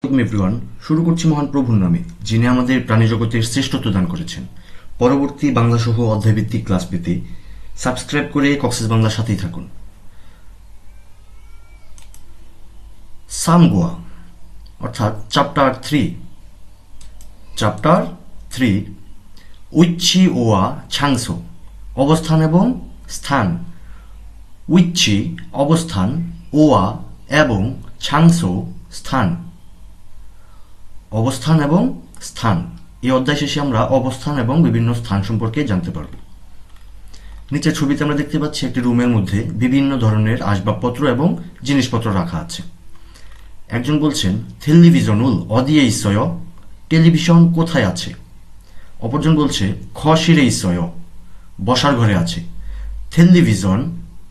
Everyone, শুরু করছি মহান প্রভুর নামে, যিনি আমাদের প্রাণীজগতের শ্রেষ্ঠত্ব দান করেছেন। পরবর্তী বাংলা সহ অধ্যায়ভিত্তিক ক্লাস পেতে সাবস্ক্রাইব করে কক্সেস বাংলার সাথেই থাকুন। সামগোয়া অর্থাৎ চ্যাপ্টার 3 উইচ্ছি ওয়া ছাংসো অবস্থান এবং স্থান। উইচ্ছি অবস্থান, ওয়া এবং ছাংসো স্থান। অবস্থান এবং স্থান। এই অধ্যায় শেষে আমরা অবস্থান এবং বিভিন্ন স্থান সম্পর্কে জানতে পারব। নিচের ছবিতে আমরা দেখতে পাচ্ছি একটি রুমের মধ্যে বিভিন্ন ধরনের আসবাবপত্র এবং জিনিসপত্র রাখা আছে। একজন বলছেন 텔리비전ul 어디에 있어요? টেলিভিশন কোথায় আছে? অপরজন বলছে 거실에 있어요, বসার ঘরে আছে।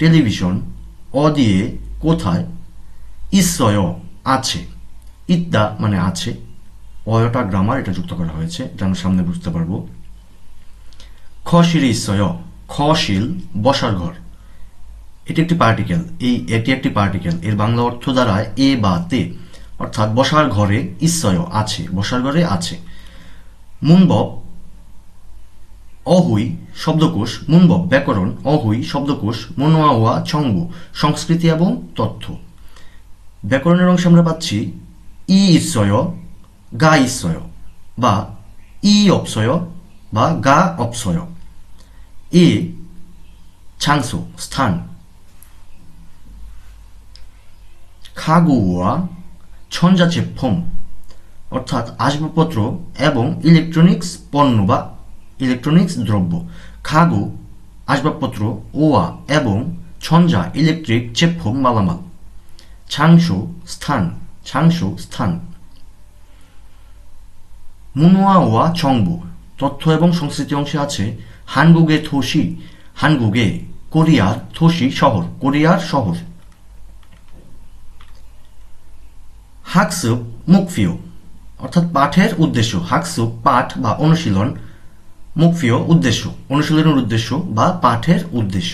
টেলিভিশন অদিয়ে কোথায়, 있어요 আছে, ইদ্দা মানে আছে, অয়টা গ্রামার, এটা যুক্ত করা হয়েছে, এটা আমরা সামনে বুঝতে পারবো। 거실에 있어요, 거실 বসার ঘর। এটি একটি পার্টিকেল, এর বাংলা অর্থ দাঁড়ায় এ বা তে, অর্থাৎ বসার ঘরে 있어요 আছে, বসার ঘরে আছে। 문법 অহুই শব্দকোষ, 문법 ব্যাকরণ, অহুই শব্দকোষ, 문화와 정보 সংস্কৃতি এবং তথ্য। ব্যাকরণের অংশে আমরা পাচ্ছি 이 있어요, 가 있어요 বা 이 없어요 বা 가 없어요। 이 장소 স্থান। 가구와 전자제품 অর্থাৎ আসবাবপত্র এবং ইলেকট্রনিক্স পণ্য বা ইলেকট্রনিক্স দ্রব্য। খাগু আসবাবপত্র, ওয়া এবং ছঞ্জা ইলেকট্রিক, চেপ্ফম মালামাল। ছাংসো স্থান। মুনোয়া 정보 তথ্য এবং সংস্কৃতি অংশে আছে 한국의 도시, 한국의 কোরিয়ার, 도시 শহর, কোরিয়ার শহর। 학습 목표 অর্থাৎ পাঠের উদ্দেশ্য। 학습 পাঠ বা অনুশীলন, 목표 উদ্দেশ্য, অনুশীলনের উদ্দেশ্য বা পাঠের উদ্দেশ্য।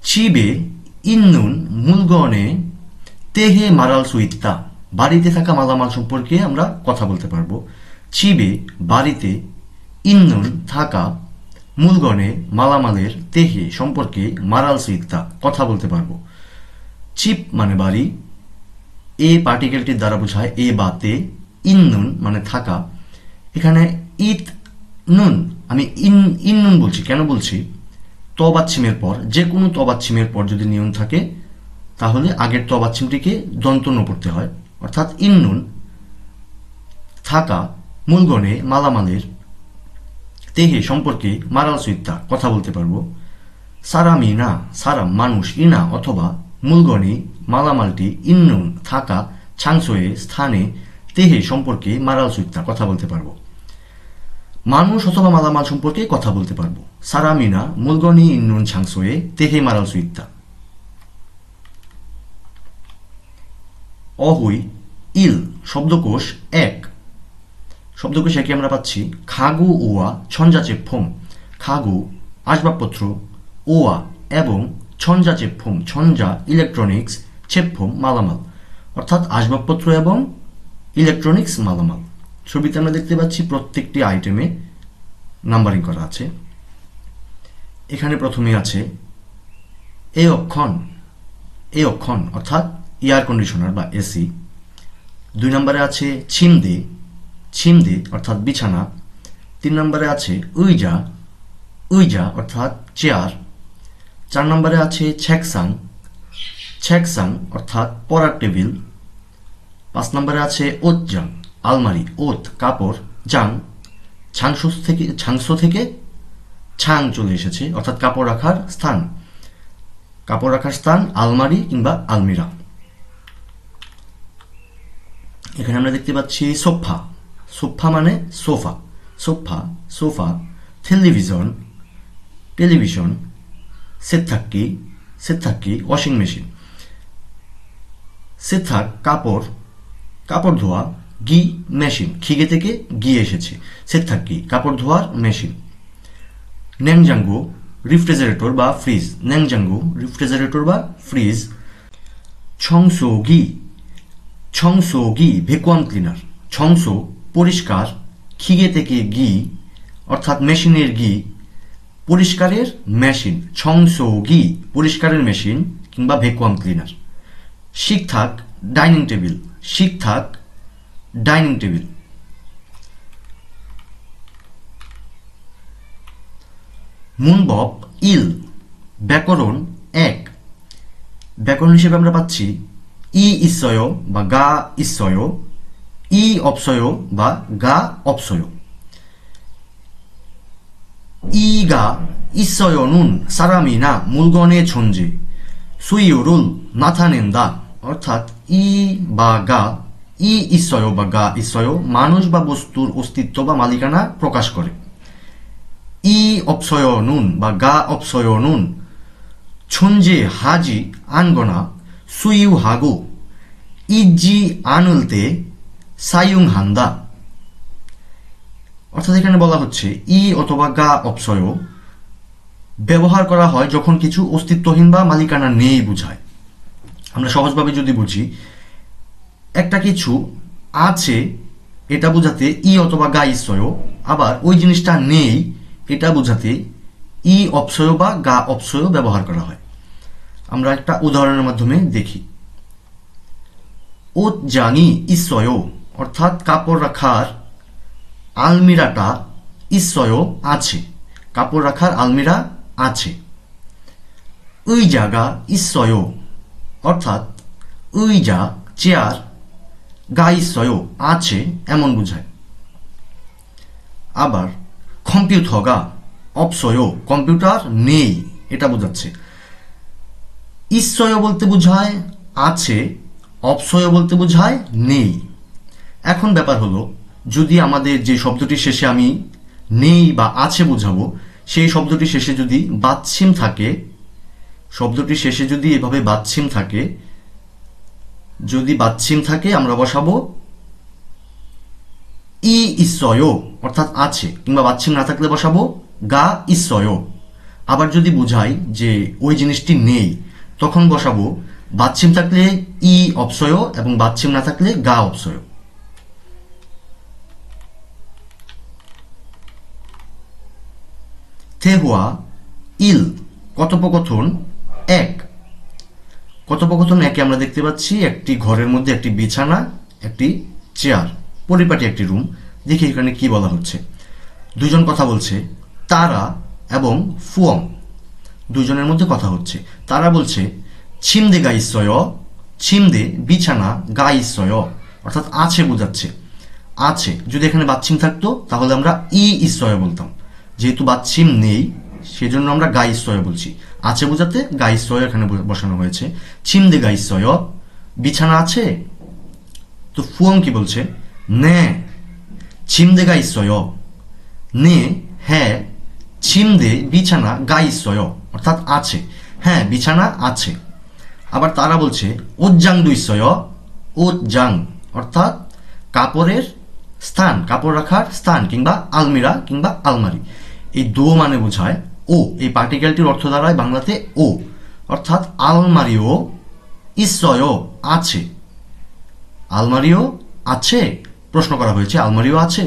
집에 있는 물건에 대해 말할 수 있다 বাড়িতে থাকা মালামাল সম্পর্কে আমরা কথা বলতে পারবো। 집에 বাড়িতে, 있는 থাকা, 물건에 মালামালের, দেহে সম্পর্কে, 말할 수 있다 কথা বলতে পারবো। 집 মানে বাড়ি, এ পার্টিকেলটির দ্বারা বোঝায় এ বা তে, ইন্নুন মানে থাকা। এখানে ইত নুন, আমি ইন্নুন বলছি, কেন বলছি? তবাচ্ছিমের পর, যে কোনো তবাচ্ছিমের পর যদি নিয়ন থাকে তাহলে আগের তবাচ্ছিমটিকে দন্ত ন পড়তে হয়, অর্থাৎ ইন্নুন থাকা, মূলগণে মালামালের, দেহে সম্পর্কে, মারাল সুইত্তা কথা বলতে পারবো। সারামিনা সারাম মানুষ, ইনা অথবা মূলগণে মালামালটি, ইন্নুন থাকা, ছাংসোয়ে স্থানে, দেহে সম্পর্কে, মারাল সুইত্তা কথা বলতে পারবো। মানুষ অথবা মালামাল সম্পর্কে কথা বলতে পারবো। সারামিনা মূলগণি ইন্নুন ছাংসোয়ে দেহে মারাল সুইত্তা। অহুই ইল শব্দকোষ এক। শব্দকোষ একে আমরা পাচ্ছি খাগু ওয়া ছঞ্জাচেফম। খাগু আসবাবপত্র, ওয়া এবং ছঞ্জাচেফম ছঞ্জা ইলেকট্রনিক্স, চেফম মালামাল অর্থাৎ আসবাবপত্র এবং ইলেকট্রনিক্স মালামাল। ছবিতে আমরা দেখতে পাচ্ছি প্রত্যেকটি আইটেমে নাম্বারিং করা আছে। এখানে প্রথমে আছে এ অক্ষণ অর্থাৎ এয়ার কন্ডিশনার বা এসি। 2 নম্বরে আছে ছিমদে অর্থাৎ বিছানা। 3 নম্বরে আছে উইজা অর্থাৎ চেয়ার। 4 নম্বরে আছে ছেকসাং অর্থাৎ পড়ার টেবিল। 5 নম্বরে আছে ওতজাং আলমারি, ওত কাপড়, জাং ছাংসো থেকে ছাং চলে এসেছে অর্থাৎ কাপড় রাখার স্থান, আলমারি কিংবা আলমিরা। এখানে আমরা দেখতে পাচ্ছি সোফা মানে সোফা। টেলিভিশন, সেতথাক্কি ওয়াশিং মেশিন। সেথাক কাপড় ধোয়া, গি মেশিন, খিগে থেকে গি এসেছে, সেতথাক্কি কাপড় ধোয়ার মেশিন। নেংজাঙ্গো রিফ্রিজারেটর বা ফ্রিজ। 청소기 청소기 ভ্যাকুয়াম ক্লিনার 청소 পরিষ্কার খিগে থেকে গি অর্থাৎ মেশিনের গি পরিষ্কারের মেশিন 청소기 পরিষ্কারের মেশিন কিংবা vacuum cleaner 식탁 dining table 식탁 dining table 문법 1 ব্যাকরণ 1 ব্যাকরণ হিসেবে আমরা পাচ্ছি 이 있어요 বা 가 있어요 이 없어요 বা 가 없어요 이가 있어요는 사람이나 물건의 존재 수요를 나타낸다 অর্থাৎ 이 বা 가 이 있어요 বা 가 있어요 মানুষ বা বস্তুর অস্তিত্ব বা মালিকানা প্রকাশ করে 이 없어요는 বা 가 없어요는 존재하지 않거나 수유하고 있지 않을 때 사용한다 অর্থাৎ এখানে বলা হচ্ছে ই অথবা গা 없어요 ব্যবহার করা হয় যখন কিছু অস্তিত্বহীন বা মালিকানা নেই বোঝায় আমরা সহজভাবে যদি বুঝি একটা কিছু আছে এটা বোঝাতে ই অথবা গা 있어요 আবার ওই জিনিসটা নেই এটা বোঝাতে 이 없어요 বা 가 없어요 ব্যবহার করা হয় আমরা একটা উদাহরণের মাধ্যমে দেখি 옷장이 있어요 অর্থাৎ কাপড় রাখার আলমিরাটা 있어요 আছে কাপড় রাখার আলমিরা আছে 의자가 있어요 অর্থাৎ 의자 চেয়ার 가 있어요 আছে এমন বোঝায় আবার 컴퓨터가 없어요 কম্পিউটার নেই এটা বোঝাচ্ছে 있어요 বলতে বোঝায় আছে 없어요 বলতে বোঝায় নেই এখন ব্যাপার হলো যদি আমাদের যে শব্দটি শেষে আমি নেই বা আছে বোঝাবো সেই শব্দটি শেষে যদি বাচ্ছিম থাকে শব্দটি শেষে যদি এভাবে বাচ্ছিম থাকে যদি বাচ্ছিম থাকে আমরা বসাবো 이 있어요 অর্থাৎ আছে কিংবা বাচ্ছিম না থাকলে বসাবো 가 있어요 আবার যদি বোঝাই যে ওই জিনিসটি নেই তখন বসাবো বাচ্ছিম থাকলে 이 없어요 এবং বাচ্ছিম না থাকলে 가 없어요 대화 1 কথোপকথন 1 কথোপকথন 1 আমরা দেখতে পাচ্ছি একটি ঘরের মধ্যে একটি বিছানা একটি চেয়ার পরিপাটি একটি রুম দেখি এখানে কি বলা হচ্ছে দুজন কথা বলছে তারা এবং ফুয়ং দুজনের মধ্যে কথা হচ্ছে তারা বলছে 침대가 있어요 침대 বিছানা 가 있어요 অর্থাৎ আছে বোঝাচ্ছে আছে যদি এখানে বাচ্ছিম থাকতো তাহলে আমরা 이 있어요 বলতাম যেহেতু বাচ্ছিম নেই সেজন্য আমরা 가 있어요 বলছি আছে বোঝাতে 가 있어요 এখানে বসানো হয়েছে 침대가 있어요 বিছানা আছে তো ফুয়ং কি বলছে 네 침대가 있어요 네 হ্যাঁ 침대 বিছানা 가 있어요 অর্থাৎ আছে হ্যাঁ বিছানা আছে আবার তারা বলছে 옷장도 있어요 옷장 অর্থাৎ কাপড়ের স্থান কাপড় রাখার স্থান কিংবা আলমিরা কিংবা আলমারি এই দো মানে বোঝায় ও এই পার্টিকেলটির অর্থ দাঁড়ায় বাংলাতে ও অর্থাৎ আলমারিও 있어요 আছে আলমারিও আছে প্রশ্ন করা হয়েছে আলমারিও আছে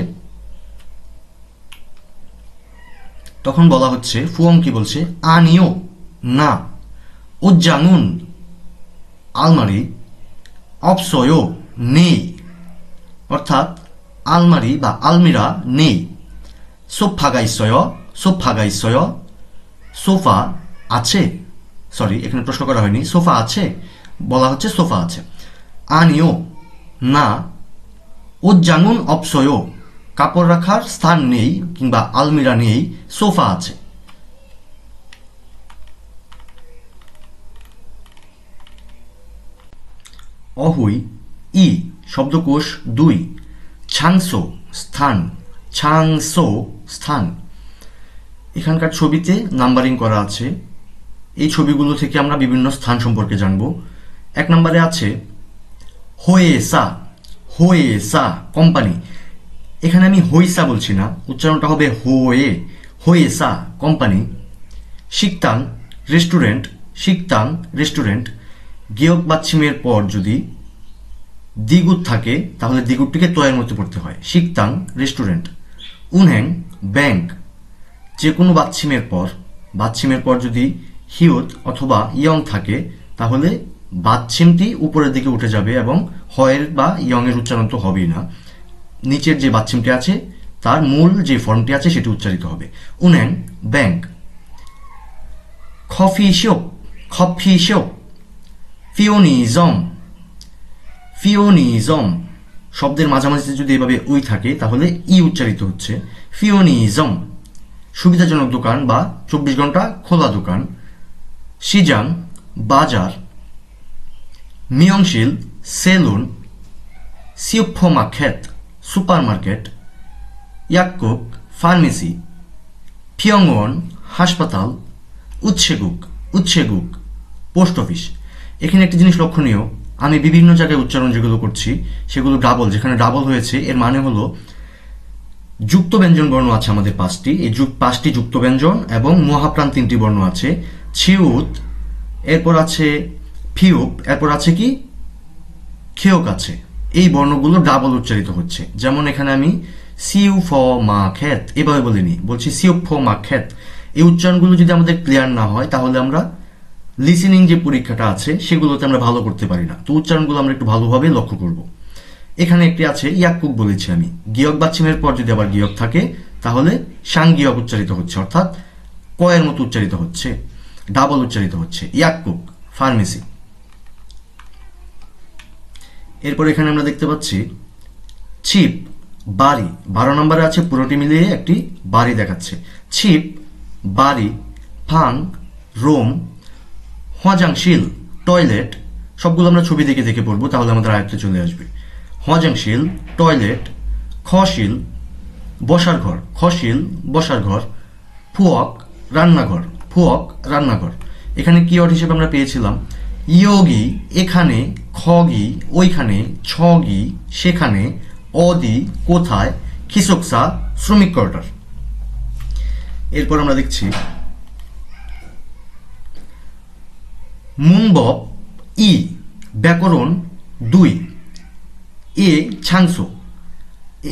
তখন বলা হচ্ছে ফুয়ং কি বলছে আনিও না 옷장은 আলমারি 없어요 নেই অর্থাৎ আলমারি বা আলমিরা নেই সোফা가 있어요 সোফা가 있어요 সোফা আছে সরি এখানে প্রশ্ন করা হয়নি সোফা আছে বলা হচ্ছে সোফা আছে আনিও না 옷장은 없어요 কাপড় রাখার স্থান নেই কিংবা আলমিরা নেই সোফা আছে অহুই ই শব্দকোষ 2 ছাংসো স্থান ছাংসো স্থান এখানকার ছবিতে নাম্বারিং করা আছে এই ছবিগুলো থেকে আমরা বিভিন্ন স্থান সম্পর্কে জানব এক নম্বরে আছে হোয়েসা হোয়েসা কোম্পানি এখানে আমি হোইসা বলছি না উচ্চারণটা হবে হোয়ে হোয়েসা কোম্পানি শিকতাং রেস্টুরেন্ট শিকতাং রেস্টুরেন্ট গিয়ক বাচ্ছিমের পর যদি দ্বিগুণ থাকে তাহলে দ্বিগুণটিকে তয়ের মধ্যে পড়তে হয়। শিকতাং রেস্টুরেন্ট। উনহ্যাং ব্যাংক। যে কোনো বাচ্ছিমের পর যদি হিউত অথবা ইয়ং থাকে তাহলে বাচ্ছিমটি উপরের দিকে উঠে যাবে এবং হয়ের বা ইয়ং এর উচ্চারণ তো হবেই না, নিচের যে বাচ্ছিমটি আছে তার মূল যে ফর্মটি আছে সেটি উচ্চারিত হবে। উনহ্যাং ব্যাংক। Coffee shop. ফিওনিজম শব্দের মাঝামাঝিতে যদি এভাবে উই থাকে তাহলে ই উচ্চারিত হচ্ছে। ফিওনিজম সুবিধাজনক দোকান বা 24 ঘন্টা খোলা দোকান। সিজাং বাজার। মিয়ংশিল সেলুন। সুপারমার্কেট। ইয়াকুক ফার্মেসি। পিয়ংওন হাসপাতাল। উৎসেগুক পোস্ট অফিস। এখানে একটি জিনিস লক্ষণীয়, আমি বিভিন্ন জায়গায় উচ্চারণ যেগুলো করছি সেগুলো ডাবল, যেখানে ডাবল হয়েছে এর মানে হলো যুক্ত ব্যঞ্জন বর্ণ আছে আমাদের 5টি, এই 5টি যুক্ত ব্যঞ্জন এবং মহাপ্রাণ 3টি বর্ণ আছে। ছিউত, এরপর আছে ফিউপ, এরপর আছে কি খেওক আছে। এই বর্ণগুলো ডাবল উচ্চারিত হচ্ছে। যেমন এখানে আমি সিউ ফ মা খ্যাত এভাবে বলিনি, বলছি সিউ ফ মা খ্যাত। এই উচ্চারণগুলো যদি আমাদের ক্লিয়ার না হয় তাহলে আমরা লিসেনিং যে পরীক্ষাটা আছে সেগুলোতে আমরা ভালো করতে পারি না। তো উচ্চারণগুলো আমরা একটু ভালোভাবে লক্ষ্য করব। এখানে একটি আছে ইয়াকুক বলেছি আমি, গিয়ক বাচ্চিমের পর যদি আবার গিয়ক থাকে তাহলে সাংগিয়ক উচ্চারিত হচ্ছে, অর্থাৎ কয়ের মতো উচ্চারিত হচ্ছে, ডাবল উচ্চারিত হচ্ছে। ইয়াকুক ফার্মেসি। এরপর এখানে আমরা দেখতে পাচ্ছি ছিপ বাড়ি। 12 নম্বরে আছে, পুরোটি মিলিয়ে একটি বাড়ি দেখাচ্ছে। ছিপ বাড়ি। ফাং রোম। হজাংশিল টয়লেট। সবগুলো আমরা ছবি দেখে দেখে পড়বো তাহলে আমাদের আয়ত্তে চলে আসবে। হজাংশিল টয়লেট। খশিল বসার ঘর। বসার ঘর। ফুয়ক রান্নাঘর। এখানে কিওয়ার্ড হিসেবে আমরা পেয়েছিলাম ইয়োগি এখানে, খগি ওইখানে, ছগি সেখানে, অদি কোথায়, খিসকসা শ্রমিক কোয়ার্টার। এরপর আমরা দেখছি মুংবপ ই ব্যাকরণ 2। এ ছাংসো।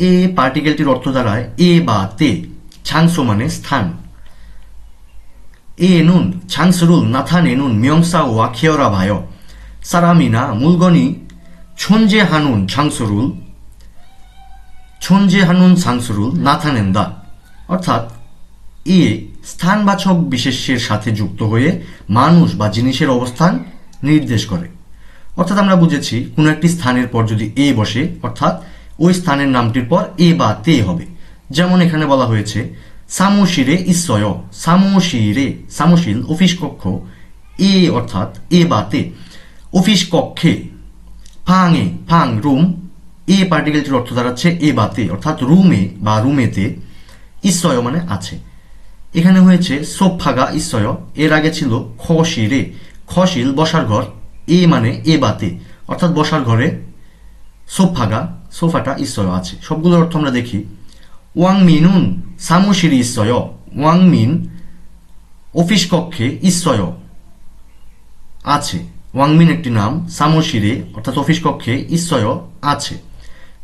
এ পার্টিকেলটির অর্থ দাঁড়ায় এ বা তে। ছাংসো মানে স্থান। এ নুন ছাংসরুল নাথানে নুন মিয়ংসা ওয়া খিয়রা ভায় সারামিনা মুলগনি 촌제 হানুন ছাংসরুল নাথানেন্দা। অর্থাৎ এ স্থানবাচক বিশেষ্যের সাথে যুক্ত হয়ে মানুষ বা জিনিসের অবস্থান নির্দেশ করে। অর্থাৎ আমরা বুঝেছি কোনো একটি স্থানের পর যদি এ বসে অর্থাৎ ওই স্থানের নামটির পর এ বা তে হবে। যেমন এখানে বলা হয়েছে সামোশিরে ইসয়। সামোশিল অফিস কক্ষ। এ অর্থাৎ এ বা তে। অফিস কক্ষে। ফাং রুম। এ পার্টিকেলটির অর্থ দাঁড়াচ্ছে এ বা তে, অর্থাৎ রুমে বা রুমেতে। ইসয় মানে আছে। এখানে হয়েছে সোফাগা ইসয়, এর আগে ছিল খশিল বসার ঘর। এ মানে এ বা তে, অর্থাৎ বসার ঘরে সোফাটা ইসয় আছে। সবগুলোর অর্থ আমরা দেখি। ওয়াংমিনুন সামোশিরি ইসয়। ওয়াংমিন অফিস কক্ষে ইসয় আছে। ওয়াংমিন একটি নাম, সামোশিরে অর্থাৎ অফিস কক্ষে ইসয় আছে।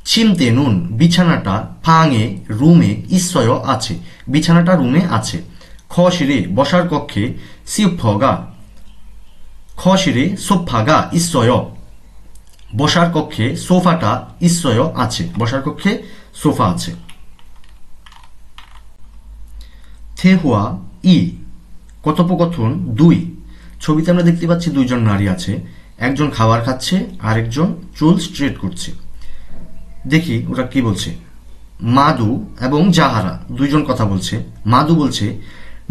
ছিমতে নুন বিছানাটা ফাঙে রুমে ইসয় আছে। বিছানাটা রুমে আছে। খশিরে বসার কক্ষে সোফাগা ইসয়। বসার কক্ষে সোফাটা ইসয় আছে। বসার কক্ষে সোফা আছে। থেহুয়া ই কথোপকথন 2। ছবিতে আমরা দেখতে পাচ্ছি 2 জন নারী আছে, একজন খাবার খাচ্ছে আর একজন চুল স্ট্রেট করছে। দেখি ওরা কি বলছে। মাদু এবং জাহারা 2 জন কথা বলছে। মাদু বলছে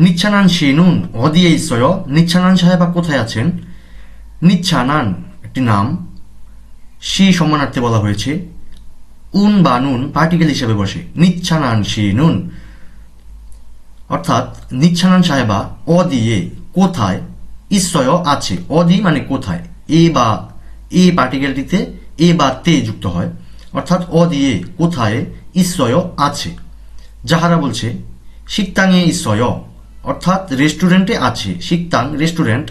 নিচ্ছানান শিনুন অদিয়ে ইসয়। নিচ্ছানান সাহেবা কোথায় আছেন? নিচ্ছানান একটি নাম, শি সম্মানার্থে বলা হয়েছে। উন বা নুন পার্টিকেল হিসেবে বসে। নিচ্ছানান শিনুন অর্থাৎ নিচ্ছানান সাহেবা অদিয়ে কোথায়, ইসয় আছে। অদি মানে কোথায়। এ পার্টিকেলটিতে এ বা তে যুক্ত হয়, অর্থাৎ অদিয়ে কোথায়, ইসয় আছে। যাহারা বলছে শিকতাঙে ইসয় অর্থাৎ রেস্টুরেন্টে আছে। শিকতাং রেস্টুরেন্ট,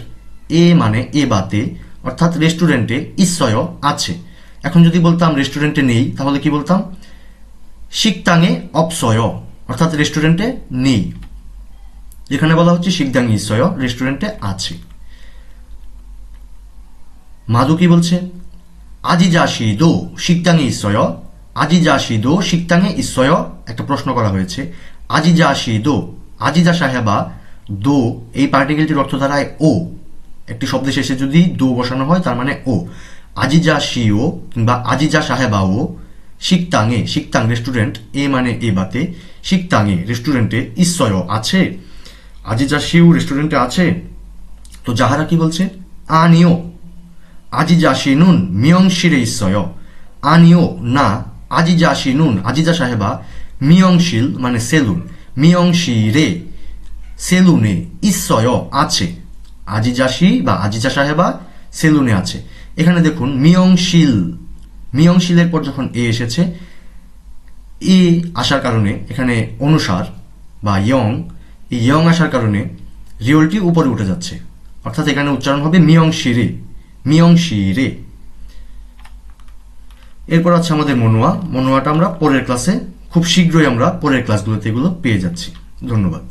এ মানে এ বা তে অর্থাৎ রেস্টুরেন্টে ইসয় আছে। এখন যদি বলতাম রেস্টুরেন্টে নেই, তাহলে কি বলতাম? 식당에 없어요, অর্থাৎ রেস্টুরেন্টে নেই। এখানে বলা হচ্ছে 식당에 있어요, রেস্টুরেন্টে আছে। মাধু কি বলছে? 아지자시도 식당에 있어요, 아지자시도 식당에 있어요, একটা প্রশ্ন করা হয়েছে। 아지자시도, আজিজা সাহেবা, দো এই পার্টিকেলটির অর্থ দাঁড়ায় ও। একটি শব্দের শেষে যদি দো বসানো হয় তার মানে ও। আজিজাশিও কিংবা আজিজা সাহেবাও 식당에, 식당 রেস্টুরেন্ট, এ মানে এ বাতে, 식당에 রেস্টুরেন্টে, 있어요 আছে, আজিজাশিও রেস্টুরেন্টে আছে। তো জাহারা কি বলছে? আনিও 아지자시는 미용실에 있어요, 아니요 না, 아지자시는 আজিজা সাহেবা, 미용실 মানে সেলুন, 미용실에 সেলুনে, 있어요 আছে, আজিজাশি বা আজিজা সাহেবা সেলুনে আছে। এখানে দেখুন মিয়ংশিল, মিয়ংশিলের পর যখন এ এসেছে, এ আসার কারণে এখানে অনুসার বা ইয়ং, এই ইয়ং আসার কারণে রিওলটি উপরে উঠে যাচ্ছে, অর্থাৎ এখানে উচ্চারণ হবে মিয়ংশিরে, মিয়ংশিরে। এরপর আছে আমাদের মনোয়া। মনোয়াটা আমরা পরের ক্লাসে, খুব শীঘ্রই আমরা পরের ক্লাসগুলোতে এগুলো পেয়ে যাচ্ছি। ধন্যবাদ।